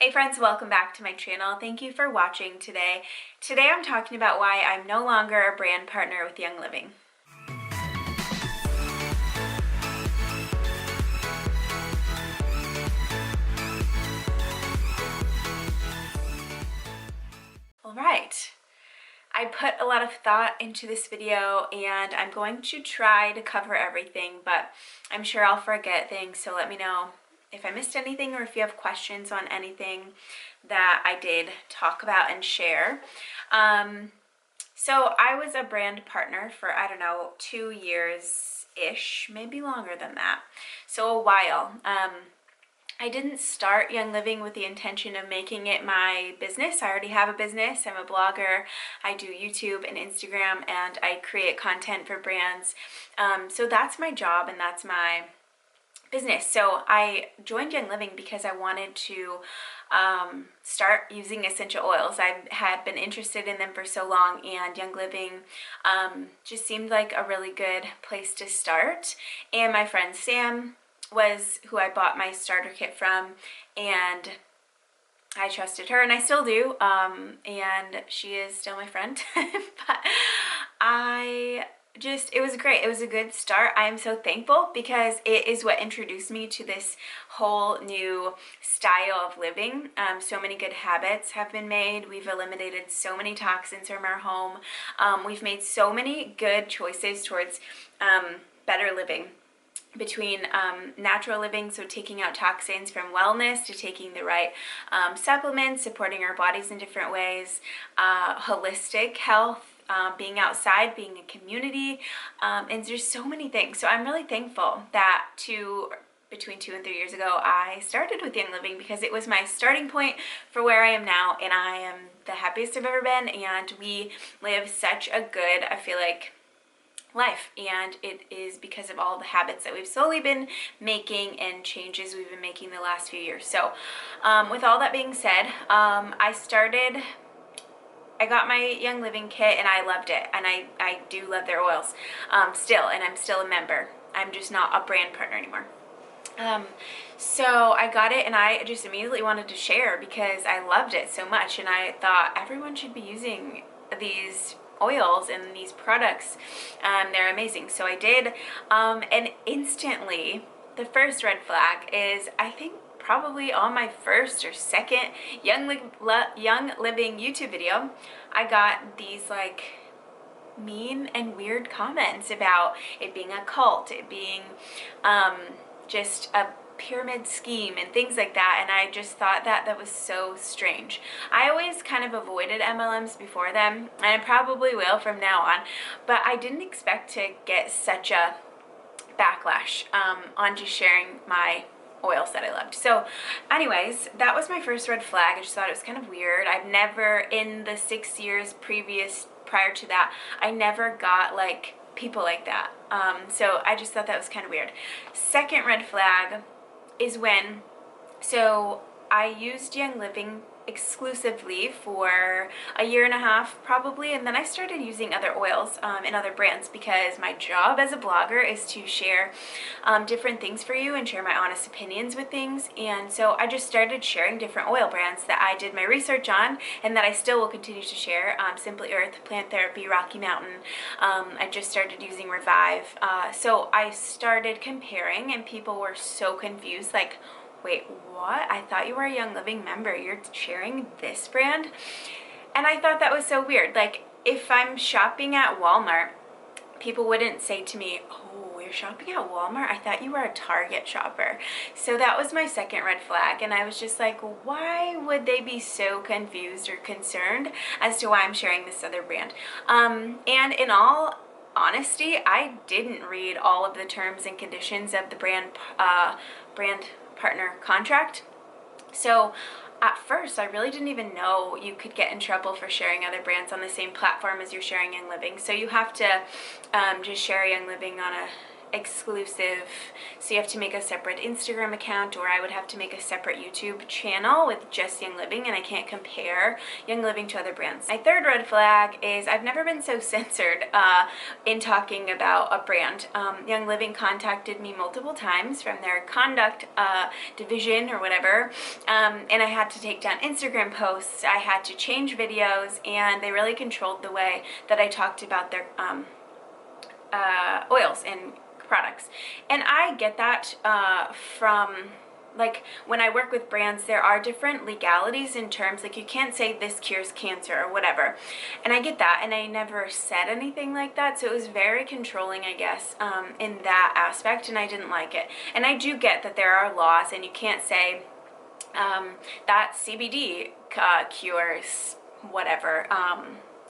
Hey friends, welcome back to my channel. Thank you for watching today. Today I'm talking about why I'm no longer a brand partner with Young Living. Alright, I put a lot of thought into this video and I'm going to try to cover everything, but I'm sure I'll forget things, so let me know if I missed anything or if you have questions on anything that I did talk about and share. So I was a brand partner for, I don't know, 2 years-ish, maybe longer than that. So a while. I didn't start Young Living with the intention of making it my business. I already have a business. I'm a blogger. I do YouTube and Instagram, and I create content for brands. So that's my job and that's my business. So I joined Young Living because I wanted to start using essential oils. I had been interested in them for so long, and Young Living just seemed like a really good place to start. And my friend Sam was who I bought my starter kit from, and I trusted her, and I still do, and she is still my friend. But it was great. It was a good start. I am so thankful because it is what introduced me to this whole new style of living. So many good habits have been made. We've eliminated so many toxins from our home. We've made so many good choices towards better living. Between natural living, so taking out toxins, from wellness to taking the right supplements, supporting our bodies in different ways, holistic health, being outside, being a community, and there's so many things. So I'm really thankful that between 2 and 3 years ago, I started with Young Living because it was my starting point for where I am now, and I am the happiest I've ever been, and we live such a good, I feel like, life, and it is because of all the habits that we've slowly been making and changes we've been making the last few years. So with all that being said, I got my Young Living kit and I loved it, and I do love their oils still, and I'm still a member. I'm just not a brand partner anymore. So I got it and I just immediately wanted to share because I loved it so much, and I thought everyone should be using these oils and these products. They're amazing. So I did, and instantly the first red flag is, I think probably on my first or second Young Living YouTube video, I got these like mean and weird comments about it being a cult, it being just a pyramid scheme and things like that, and I just thought that was so strange. I always kind of avoided MLMs before them, and I probably will from now on, but I didn't expect to get such a backlash on just sharing my oils that I loved. So anyways, that was my first red flag. I just thought it was kind of weird. I've never, in the 6 years prior to that, I never got like people like that. So I just thought that was kind of weird. Second red flag is when, so I used Young Living exclusively for a year and a half probably, and then I started using other oils and other brands because my job as a blogger is to share different things for you and share my honest opinions with things. And so I just started sharing different oil brands that I did my research on and that I still will continue to share. Simply Earth, Plant Therapy, Rocky Mountain. I just started using Revive. So I started comparing, and people were so confused, like, wait, what? I thought you were a Young Living member. You're sharing this brand? And I thought that was so weird. Like, if I'm shopping at Walmart, people wouldn't say to me, oh, you're shopping at Walmart? I thought you were a Target shopper. So that was my second red flag. And I was just like, why would they be so confused or concerned as to why I'm sharing this other brand? And in all honesty, I didn't read all of the terms and conditions of the brand partner contract. So at first I really didn't even know you could get in trouble for sharing other brands on the same platform as you're sharing Young Living. So you have to just share Young Living on a exclusive, so you have to make a separate Instagram account, or I would have to make a separate YouTube channel with just Young Living, and I can't compare Young Living to other brands. My third red flag is I've never been so censored in talking about a brand. Young Living contacted me multiple times from their conduct division or whatever, and I had to take down Instagram posts, I had to change videos, and they really controlled the way that I talked about their oils and products. And I get that from, like, when I work with brands, there are different legalities in terms, like, you can't say this cures cancer or whatever, and I get that, and I never said anything like that, so it was very controlling, I guess, in that aspect, and I didn't like it. And I do get that there are laws, and you can't say that CBD cures whatever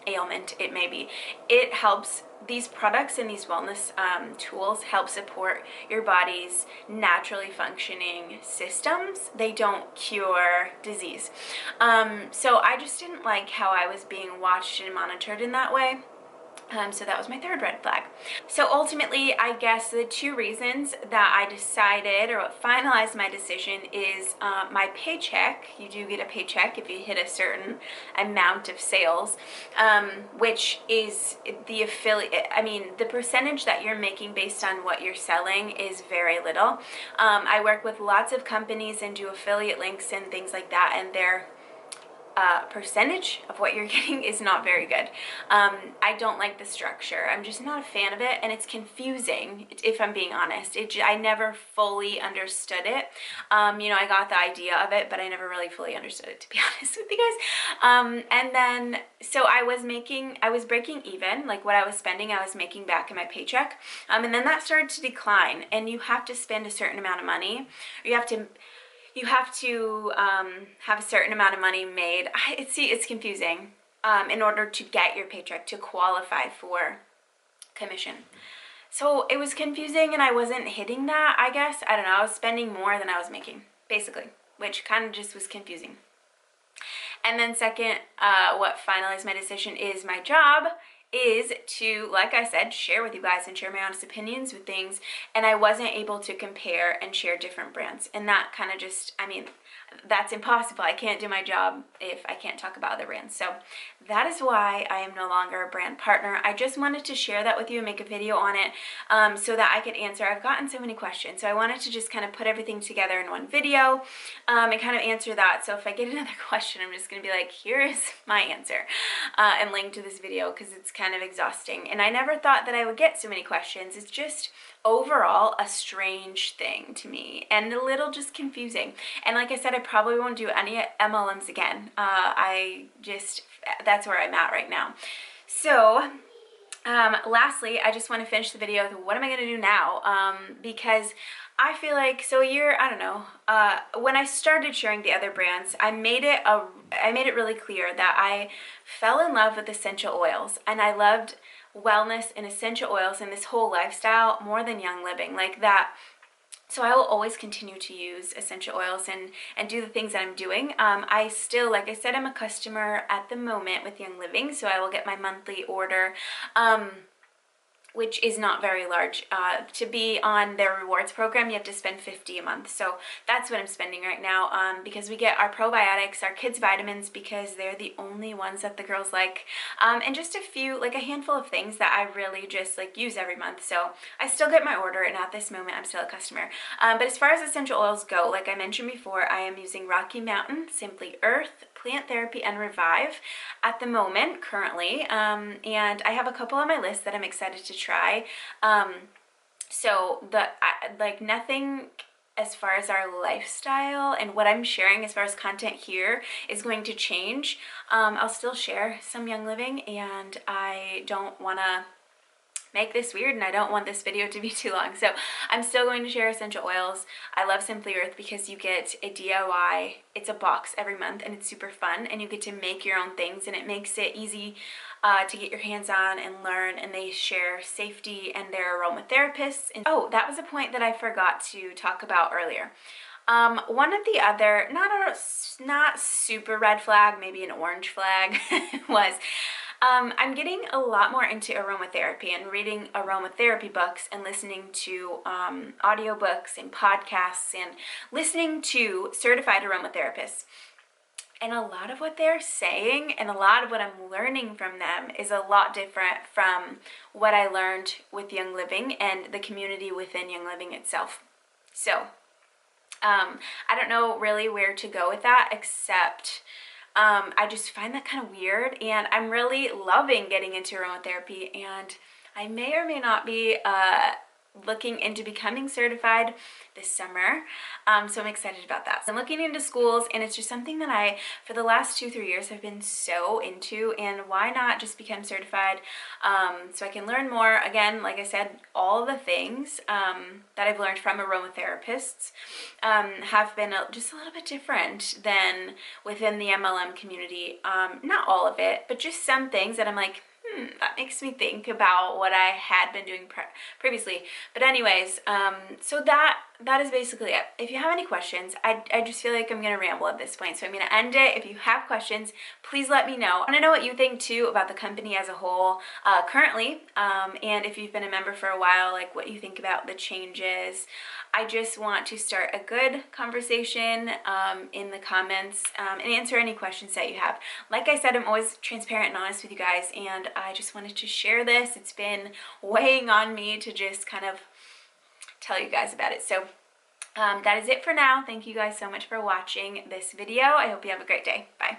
ailment it may be. It helps, these products and these wellness tools help support your body's naturally functioning systems. They don't cure disease. So I just didn't like how I was being watched and monitored in that way. So that was my third red flag. So ultimately, I guess the two reasons that I decided, or what finalized my decision, is my paycheck. You do get a paycheck if you hit a certain amount of sales, which is the affiliate, I mean, the percentage that you're making based on what you're selling is very little. I work with lots of companies and do affiliate links and things like that, and they're percentage of what you're getting is not very good. I don't like the structure. I'm just not a fan of it, and it's confusing, if I'm being honest. I never fully understood it. You know, I got the idea of it, but I never really fully understood it, to be honest with you guys. And then, so I was breaking even, like what I was spending, I was making back in my paycheck. And then that started to decline, and you have to spend a certain amount of money. You have to have a certain amount of money made. It's confusing in order to get your paycheck, to qualify for commission. So it was confusing, and I wasn't hitting that, I guess. I don't know. I was spending more than I was making, basically, which kind of just was confusing. And then second, what finalized my decision is my job is to, like I said, share with you guys and share my honest opinions with things, and I wasn't able to compare and share different brands, and that kind of just, I mean, that's impossible. I can't do my job if I can't talk about other brands. So that is why I am no longer a brand partner. I just wanted to share that with you and make a video on it so that I could answer. I've gotten so many questions, so I wanted to just kind of put everything together in one video and kind of answer that. So if I get another question, I'm just going to be like, here is my answer and link to this video, because it's kind of exhausting. And I never thought that I would get so many questions. It's just overall a strange thing to me and a little just confusing. And like I said, I probably won't do any MLMs again. That's where I'm at right now. So lastly, I just want to finish the video with what am I going to do now? Because I feel like, so a year, I don't know, when I started sharing the other brands, I made it really clear that I fell in love with essential oils, and I loved wellness and essential oils and this whole lifestyle more than Young Living, like that. So I will always continue to use essential oils and do the things that I'm doing. I still, like I said, I'm a customer at the moment with Young Living, so I will get my monthly order, which is not very large. To be on their rewards program, you have to spend $50 a month. So that's what I'm spending right now, because we get our probiotics, our kids' vitamins, because they're the only ones that the girls like, and just a few, like a handful of things that I really just like use every month. So I still get my order, and at this moment, I'm still a customer. But as far as essential oils go, like I mentioned before, I am using Rocky Mountain, Simply Earth, Plant Therapy, and Revive at the moment, currently, and I have a couple on my list that I'm excited to try. So like nothing as far as our lifestyle and what I'm sharing as far as content here is going to change. I'll still share some Young Living, and I don't want to make this weird, and I don't want this video to be too long, so I'm still going to share essential oils. I love Simply Earth because you get a DIY, it's a box every month, and it's super fun, and you get to make your own things, and it makes it easy to get your hands on and learn, and they share safety, and they're aromatherapists. And oh, that was a point that I forgot to talk about earlier. One of the other, not super red flag, maybe an orange flag, was I'm getting a lot more into aromatherapy and reading aromatherapy books and listening to audiobooks and podcasts and listening to certified aromatherapists. And a lot of what they're saying and a lot of what I'm learning from them is a lot different from what I learned with Young Living and the community within Young Living itself. So I don't know really where to go with that, except I just find that kind of weird, and I'm really loving getting into aromatherapy, and I may or may not be looking into becoming certified this summer, so I'm excited about that. So I'm looking into schools, and it's just something that I, for the last 2-3 years, have been so into, and why not just become certified so I can learn more. Again, like I said, all the things that I've learned from aromatherapists have been just a little bit different than within the MLM community. Not all of it, but just some things that I'm like, that makes me think about what I had been doing previously. But anyways, so that is basically it. If you have any questions, I just feel like I'm going to ramble at this point, so I'm going to end it. If you have questions, please let me know. I want to know what you think too about the company as a whole currently, and if you've been a member for a while, like what you think about the changes. I just want to start a good conversation in the comments and answer any questions that you have. Like I said, I'm always transparent and honest with you guys, and I just wanted to share this. It's been weighing on me to just kind of tell you guys about it. So that is it for now. Thank you guys so much for watching this video. I hope you have a great day. Bye.